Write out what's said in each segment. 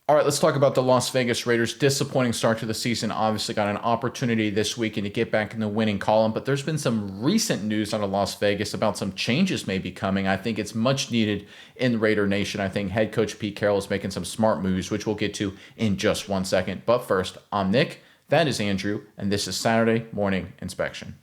All right, let's talk about the Las Vegas Raiders. Disappointing start to the season. Obviously, got an opportunity this weekend to get back in the winning column, but there's been some recent news out of Las Vegas about some changes may be coming. I think it's much needed in Raider Nation. I think head coach Pete Carroll is making some smart moves, which we'll get to in just one second. But first, I'm Nick, that is Andrew, and this is Saturday Morning Inspection.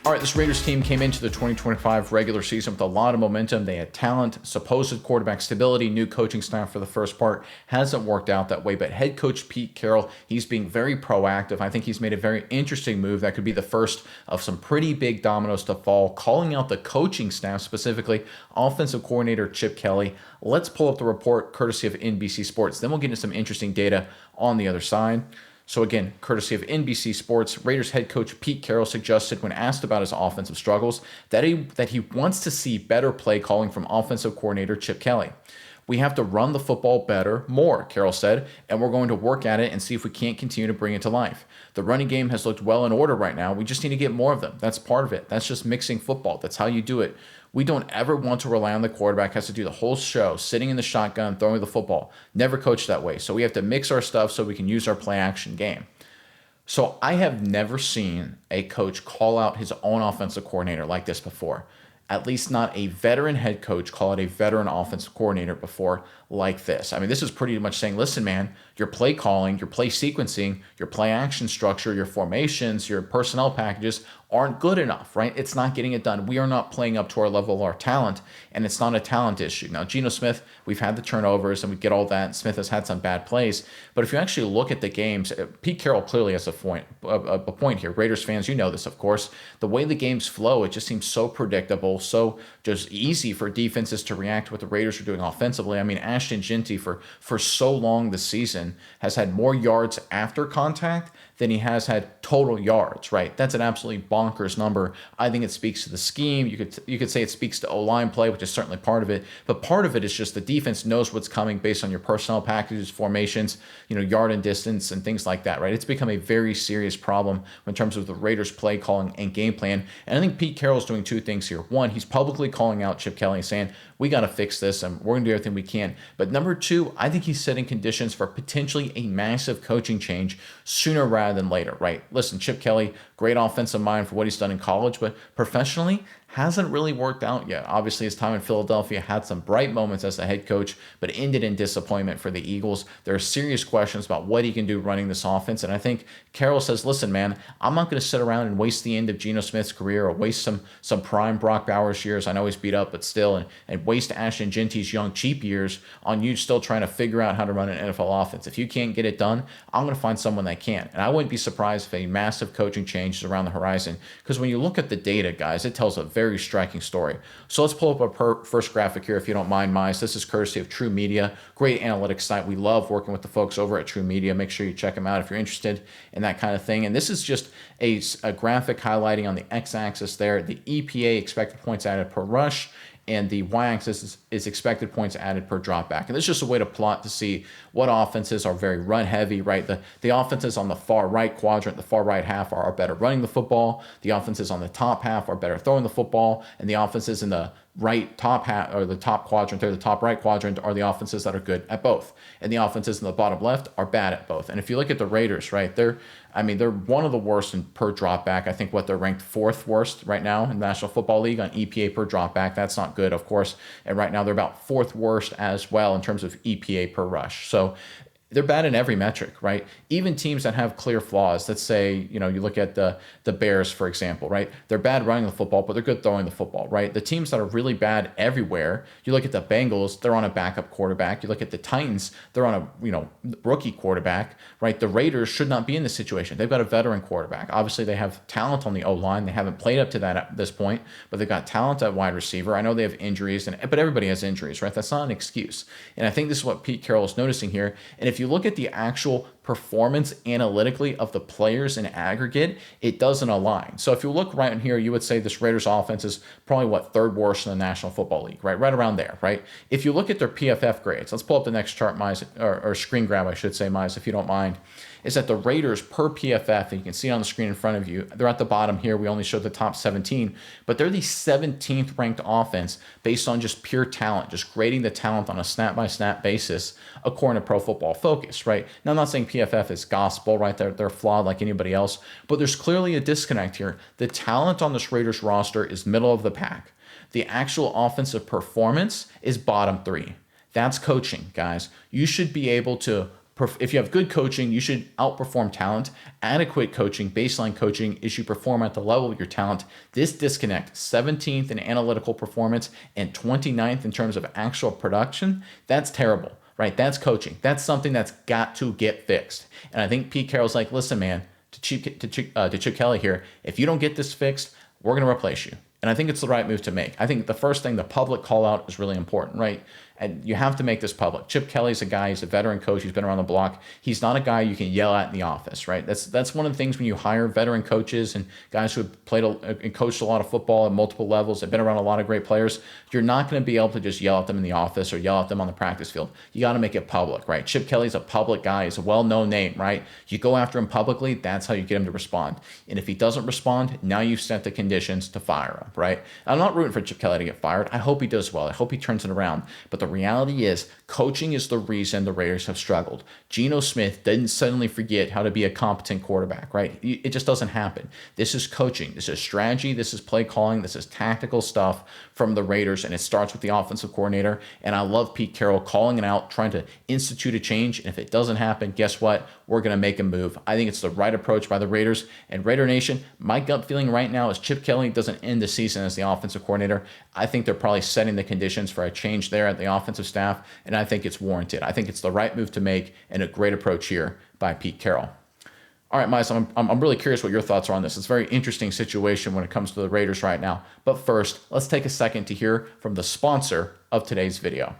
All right, this Raiders team came into the 2025 regular season with a lot of momentum. They had talent, supposed quarterback stability, new coaching staff for the first part. Hasn't worked out that way, but head coach Pete Carroll, he's being very proactive. I think he's made a very interesting move that could be the first of some pretty big dominoes to fall, calling out the coaching staff, specifically offensive coordinator Chip Kelly. Let's pull up the report courtesy of NBC Sports. Then we'll get into some interesting data on the other side. So again, courtesy of NBC Sports, Raiders head coach Pete Carroll suggested when asked about his offensive struggles that he wants to see better play calling from offensive coordinator Chip Kelly. We have to run the football better, more, Carroll said, and we're going to work at it and see if we can't continue to bring it to life. The running game has looked well in order right now. We just need to get more of them. That's part of it. That's just mixing football. That's how you do it. We don't ever want to rely on the quarterback, has to do the whole show, sitting in the shotgun, throwing the football. Never coach that way. So we have to mix our stuff so we can use our play action game. So I have never seen a coach call out his own offensive coordinator like this before. At least not a veteran head coach call out a veteran offensive coordinator before like this. I mean, this is pretty much saying, listen, man, your play calling, your play sequencing, your play action structure, your formations, your personnel packages aren't good enough, right? It's not getting it done. We are not playing up to our level of our talent, and it's not a talent issue. Now, Geno Smith, we've had the turnovers, and we get all that, and Smith has had some bad plays, but if you actually look at the games, Pete Carroll clearly has a point here. Raiders fans, you know this, of course. The way the games flow, it just seems so predictable, so just easy for defenses to react to what the Raiders are doing offensively. I mean, Ashton Jeanty for so long this season has had more yards after contact than he has had total yards, right? That's an absolutely bonkers number. I think it speaks to the scheme. You could say it speaks to O-line play, which is certainly part of it, but part of it is just the defense knows what's coming based on your personnel packages, formations, yard and distance, and things like that, right? It's become a very serious problem in terms of the Raiders' play calling and game plan. And I think Pete Carroll's doing two things here. One, he's publicly calling out Chip Kelly, saying, we got to fix this and we're going to do everything we can. But number two, I think he's setting conditions for potentially a massive coaching change sooner rather than later, right? Listen, Chip Kelly, great offensive mind for what he's done in college, but professionally, hasn't really worked out yet. Obviously, his time in Philadelphia had some bright moments as a head coach, but ended in disappointment for the Eagles. There are serious questions about what he can do running this offense, and I think Carroll says, listen, man, I'm not going to sit around and waste the end of Geno Smith's career or waste some prime Brock Bowers years. I know he's beat up, but still, and waste Ashton Jeanty's young, cheap years on you still trying to figure out how to run an NFL offense. If you can't get it done, I'm going to find someone that can. And I wouldn't be surprised if a massive coaching change is around the horizon, because when you look at the data, guys, it tells a very striking story. So let's pull up our first graphic here, if you don't mind, Mize. This is courtesy of True Media, great analytics site. We love working with the folks over at True Media. Make sure you check them out if you're interested in that kind of thing. And this is just a graphic highlighting on the x-axis there the EPA, expected points added per rush, and the y-axis is expected points added per dropback. And this is just a way to plot to see what offenses are very run-heavy, right? The offenses on the far right quadrant, the far right half are better running the football. The offenses on the top half are better throwing the football. And the offenses in the right top half, or the top quadrant, or the top right quadrant, are the offenses that are good at both. And the offenses in the bottom left are bad at both. And if you look at the Raiders, right, they're one of the worst in per dropback. I think they're ranked fourth worst right now in the National Football League on EPA per dropback. That's not good, of course. And right now they're about fourth worst as well in terms of EPA per rush. So they're bad in every metric, right? Even teams that have clear flaws, let's say, you look at the Bears, for example, right? They're bad running the football, but they're good throwing the football, right? The teams that are really bad everywhere, you look at the Bengals, they're on a backup quarterback. You look at the Titans, they're on a, rookie quarterback, right? The Raiders should not be in this situation. They've got a veteran quarterback. Obviously, they have talent on the O-line. They haven't played up to that at this point, but they've got talent at wide receiver. I know they have injuries, but everybody has injuries, right? That's not an excuse. And I think this is what Pete Carroll is noticing here. And if you look at the actual performance analytically of the players in aggregate, it doesn't align. So if you look right in here, you would say this Raiders offense is probably third worst in the National Football League, right? Right around there, right? If you look at their PFF grades, let's pull up the next chart, Mize, or screen grab, I should say, Mize, if you don't mind, is that the Raiders per PFF, and you can see it on the screen in front of you, they're at the bottom here. We only showed the top 17, but they're the 17th ranked offense based on just pure talent, just grading the talent on a snap-by-snap basis according to Pro Football Focus, right? Now, I'm not saying PFF is gospel, right? They're flawed like anybody else, but there's clearly a disconnect here. The talent on this Raiders roster is middle of the pack. The actual offensive performance is bottom 3. That's coaching, guys. You should be able to, if you have good coaching, you should outperform talent. Adequate coaching, baseline coaching, is you perform at the level of your talent. This disconnect, 17th in analytical performance and 29th in terms of actual production, that's terrible, right? That's coaching. That's something that's got to get fixed. And I think Pete Carroll's like, listen, man, to Chip Kelly here, if you don't get this fixed, we're going to replace you. And I think it's the right move to make. I think the first thing, the public call out, is really important, right? And you have to make this public. Chip Kelly's a guy, he's a veteran coach, he's been around the block. He's not a guy you can yell at in the office, right? That's one of the things when you hire veteran coaches and guys who have played and coached a lot of football at multiple levels, have been around a lot of great players, you're not going to be able to just yell at them in the office or yell at them on the practice field. You got to make it public, right? Chip Kelly's a public guy, he's a well-known name, right? You go after him publicly, that's how you get him to respond. And if he doesn't respond, now you've set the conditions to fire him, right? I'm not rooting for Chip Kelly to get fired. I hope he does well. I hope he turns it around. But the reality is, coaching is the reason the Raiders have struggled. Geno Smith didn't suddenly forget how to be a competent quarterback, right? It just doesn't happen. This is coaching. This is strategy. This is play calling. This is tactical stuff from the Raiders, and it starts with the offensive coordinator. And I love Pete Carroll calling it out, trying to institute a change. And if it doesn't happen, guess what? We're going to make a move. I think it's the right approach by the Raiders. And Raider Nation, my gut feeling right now is Chip Kelly doesn't end the season as the offensive coordinator. I think they're probably setting the conditions for a change there at the offensive staff, and I think it's warranted. I think it's the right move to make and a great approach here by Pete Carroll. All right, Miles, I'm really curious what your thoughts are on this. It's a very interesting situation when it comes to the Raiders right now. But first, let's take a second to hear from the sponsor of today's video.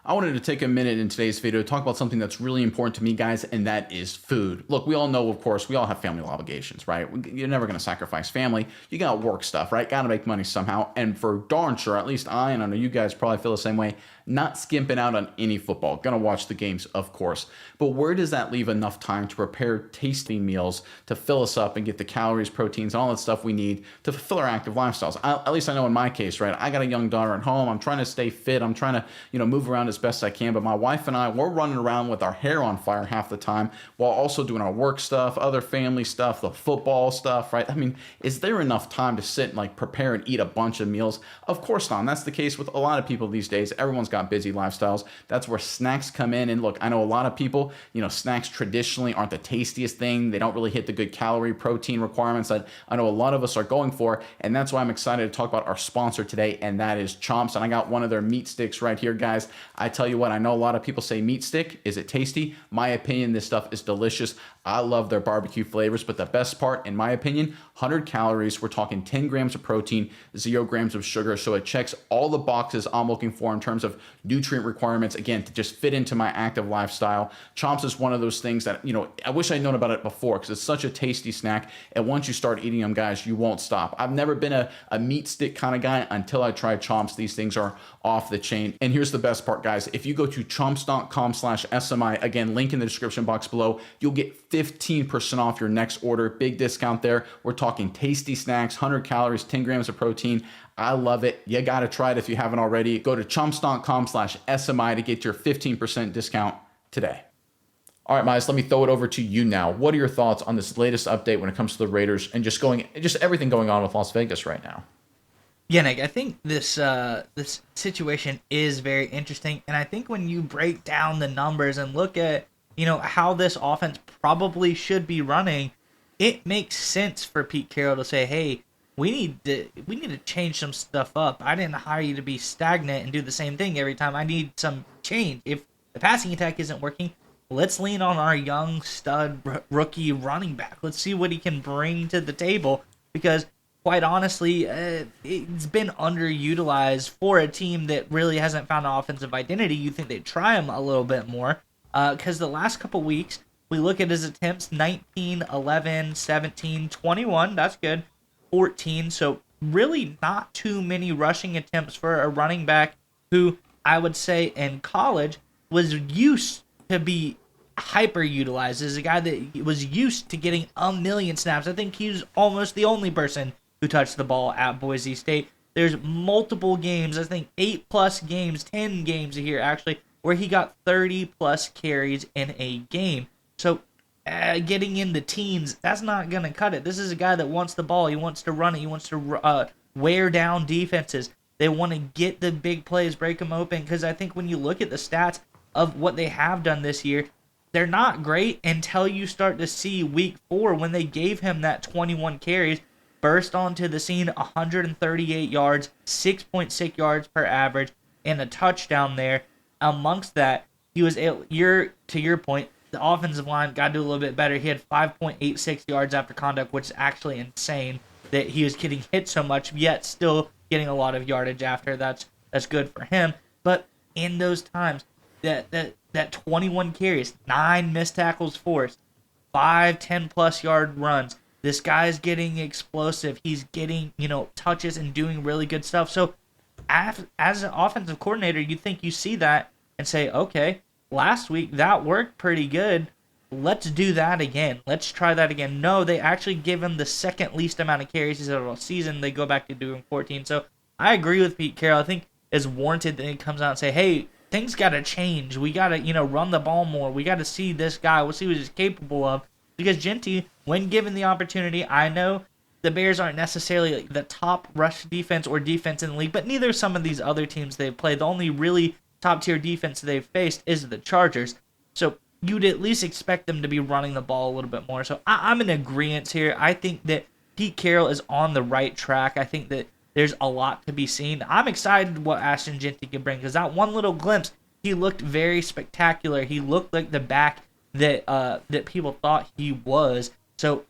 I wanted to take a minute in today's video to talk about something that's really important to me, guys, and that is food. Look, we all know, of course, we all have family obligations, right? You're never going to sacrifice family. You got work stuff, right? Got to make money somehow. And for darn sure, at least I know you guys probably feel the same way, not skimping out on any football. Gonna watch the games, of course. But where does that leave enough time to prepare tasty meals to fill us up and get the calories, proteins, and all that stuff we need to fulfill our active lifestyles? At least I know in my case, right? I got a young daughter at home. I'm trying to stay fit. I'm trying to, move around as best I can. But my wife and I, we're running around with our hair on fire half the time while also doing our work stuff, other family stuff, the football stuff, right? I mean, is there enough time to sit and prepare and eat a bunch of meals? Of course not. And that's the case with a lot of people these days. Everyone's got busy lifestyles. That's where snacks come in. And look, I know a lot of people, snacks traditionally aren't the tastiest thing. They don't really hit the good calorie protein requirements that I know a lot of us are going for. And that's why I'm excited to talk about our sponsor today, and that is Chomps. And I got one of their meat sticks right here, guys. I tell you what, I know a lot of people say meat stick. Is it tasty? My opinion, this stuff is delicious. I love their barbecue flavors, but the best part, in my opinion, 100 calories. We're talking 10 grams of protein, 0 grams of sugar. So it checks all the boxes I'm looking for in terms of nutrient requirements, again, to just fit into my active lifestyle. Chomps is one of those things that, I wish I'd known about it before because it's such a tasty snack. And once you start eating them, guys, you won't stop. I've never been a meat stick kind of guy until I tried Chomps. These things are off the chain. And here's the best part, guys. If you go to chomps.com/SMI, again, link in the description box below, you'll get 15% off your next order. Big discount there. We're talking tasty snacks, 100 calories, 10 grams of protein. I love it. You got to try it if you haven't already. Go to chomps.com/SMI to get your 15% discount today. All right, Miles, let me throw it over to you now. What are your thoughts on this latest update when it comes to the Raiders and just everything going on with Las Vegas right now? Yeah, Nick, I think this situation is very interesting, and I think when you break down the numbers and look at how this offense probably should be running, it makes sense for Pete Carroll to say, "Hey, we need to change some stuff up. I didn't hire you to be stagnant and do the same thing every time. I need some change. If the passing attack isn't working, let's lean on our young stud rookie running back. Let's see what he can bring to the table because." Quite honestly, it's been underutilized for a team that really hasn't found an offensive identity. You think they'd try them a little bit more because the last couple weeks, We look at his attempts: 19, 11, 17, 21. That's good. 14. So really not too many rushing attempts for a running back who I would say in college was used to be hyper utilized, as a guy that was used to getting a million snaps. I think he's almost the only person who touched the ball at Boise State. There's multiple games, I think 8+ games, 10 games here actually, where he got 30+ carries in a game. So getting in the teens, that's not going to cut it. This is a guy that wants the ball. He wants to run it. He wants to wear down defenses. They want to get the big plays, break them open, because I think when you look at the stats of what they have done this year, they're not great until you start to see week 4 when they gave him that 21 carries, burst onto the scene, 138 yards, 6.6 yards per average, and a touchdown there. Amongst that, he was to your point, the offensive line got to do a little bit better. He had 5.86 yards after contact, which is actually insane that he was getting hit so much, yet still getting a lot of yardage after. That's good for him. But in those times, that 21 carries, 9 missed tackles forced, 5 10+ yard runs. This guy's getting explosive. He's getting, touches and doing really good stuff. So as an offensive coordinator, you think you see that and say, okay, last week that worked pretty good. Let's do that again. Let's try that again. No, they actually give him the second least amount of carries of the season. They go back to doing 14. So I agree with Pete Carroll. I think it's warranted that he comes out and say, hey, things got to change. We got to, run the ball more. We got to see this guy. We'll see what he's capable of. Because Genty, when given the opportunity, I know the Bears aren't necessarily the top rush defense or defense in the league, but neither some of these other teams they've played. The only really top-tier defense they've faced is the Chargers. So you'd at least expect them to be running the ball a little bit more. So I'm in agreement here. I think that Pete Carroll is on the right track. I think that there's a lot to be seen. I'm excited what Ashton Genty can bring, because that one little glimpse, he looked very spectacular. He looked like the back that people thought he was. So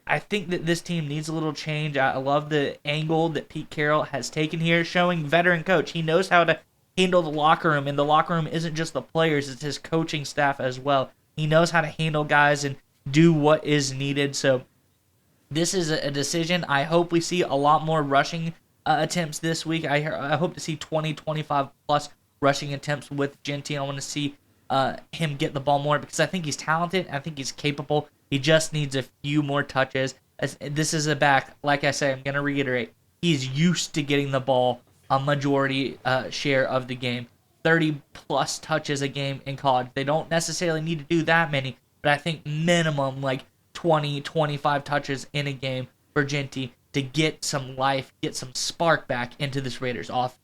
I think that this team needs a little change. I love the angle that Pete Carroll has taken here, showing veteran coach. He knows how to handle the locker room, and the locker room isn't just the players, it's his coaching staff as well. He knows how to handle guys and do what is needed. So this is a decision. I hope we see a lot more rushing attempts this week. I hope to see 20, 25 plus rushing attempts with Genty. I want to see him get the ball more, because I think he's talented. I think he's capable. He just needs a few more touches. This is a back, like I said, I'm going to reiterate, he's used to getting the ball a majority share of the game. 30 plus touches a game in college. They don't necessarily need to do that many, but I think minimum like 20, 25 touches in a game for Genty to get some life, get some spark back into this Raiders offense.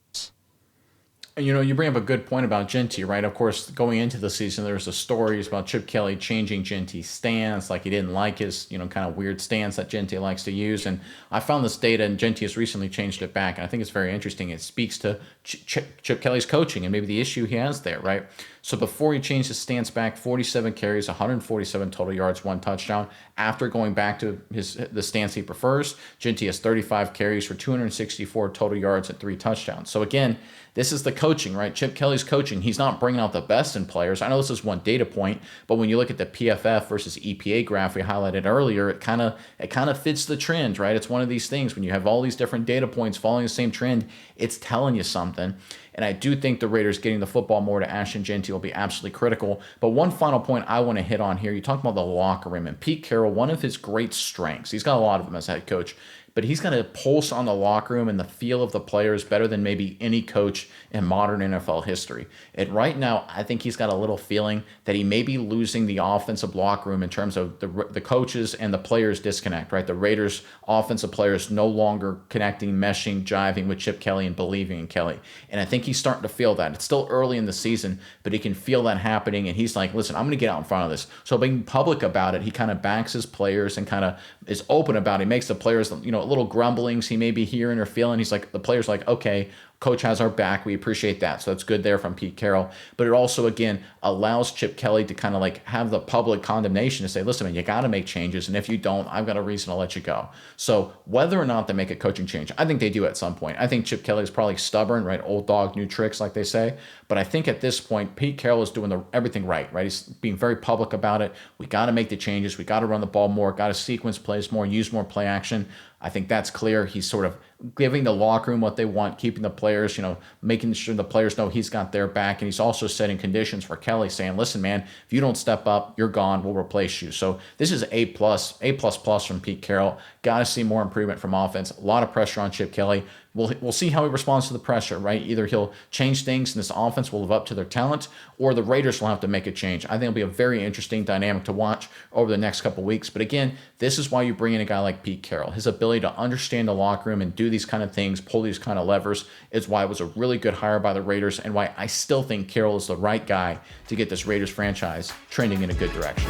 You bring up a good point about Genty, right? Of course, going into the season, there was the stories about Chip Kelly changing Genty's stance, like he didn't like his, kind of weird stance that Genty likes to use. And I found this data, and Genty has recently changed it back, and I think it's very interesting. It speaks to Chip Kelly's coaching and maybe the issue he has there, right? So before he changed his stance back, 47 carries, 147 total yards, 1 touchdown. After going back to the stance he prefers, Genty has 35 carries for 264 total yards and 3 touchdowns. So again, this is the coaching, right? Chip Kelly's coaching. He's not bringing out the best in players. I know this is one data point, but when you look at the PFF versus EPA graph we highlighted earlier, it kind of fits the trend, right? It's one of these things when you have all these different data points following the same trend, it's telling you something. And I do think the Raiders getting the football more to Ashton Genty will be absolutely critical. But one final point I want to hit on here, you talk about the locker room, and Pete Carroll, one of his great strengths, he's got a lot of them as head coach, but he's got a pulse on the locker room and the feel of the players better than maybe any coach in modern NFL history. And right now, I think he's got a little feeling that he may be losing the offensive locker room in terms of the coaches and the players disconnect, right? The Raiders offensive players no longer connecting, meshing, jiving with Chip Kelly and believing in Kelly. And I think he's starting to feel that. It's still early in the season, but he can feel that happening. And he's like, listen, I'm going to get out in front of this. So being public about it, he kind of backs his players and kind of is open about it. He makes the players, little grumblings he may be hearing or feeling. He's like, the players like, okay, Coach has our back. We appreciate that. So that's good there from Pete Carroll. But it also, again, allows Chip Kelly to kind of like have the public condemnation to say, listen, man, you got to make changes. And if you don't, I've got a reason to let you go. So whether or not they make a coaching change, I think they do at some point. I think Chip Kelly is probably stubborn, right? Old dog, new tricks, like they say. But I think at this point, Pete Carroll is doing everything right? He's being very public about it. We got to make the changes. We got to run the ball more, got to sequence plays more, use more play action. I think that's clear. He's sort of giving the locker room what they want, keeping the players, making sure the players know he's got their back. And he's also setting conditions for Kelly, saying, listen, man, if you don't step up, you're gone. We'll replace you. So this is A+, A++ from Pete Carroll. Got to see more improvement from offense. A lot of pressure on Chip Kelly. We'll see how he responds to the pressure, right? Either he'll change things and this offense will live up to their talent, or the Raiders will have to make a change. I think it'll be a very interesting dynamic to watch over the next couple of weeks. But again, this is why you bring in a guy like Pete Carroll. His ability to understand the locker room and do these kind of things, pull these kind of levers, is why it was a really good hire by the Raiders, and why I still think Carroll is the right guy to get this Raiders franchise trending in a good direction.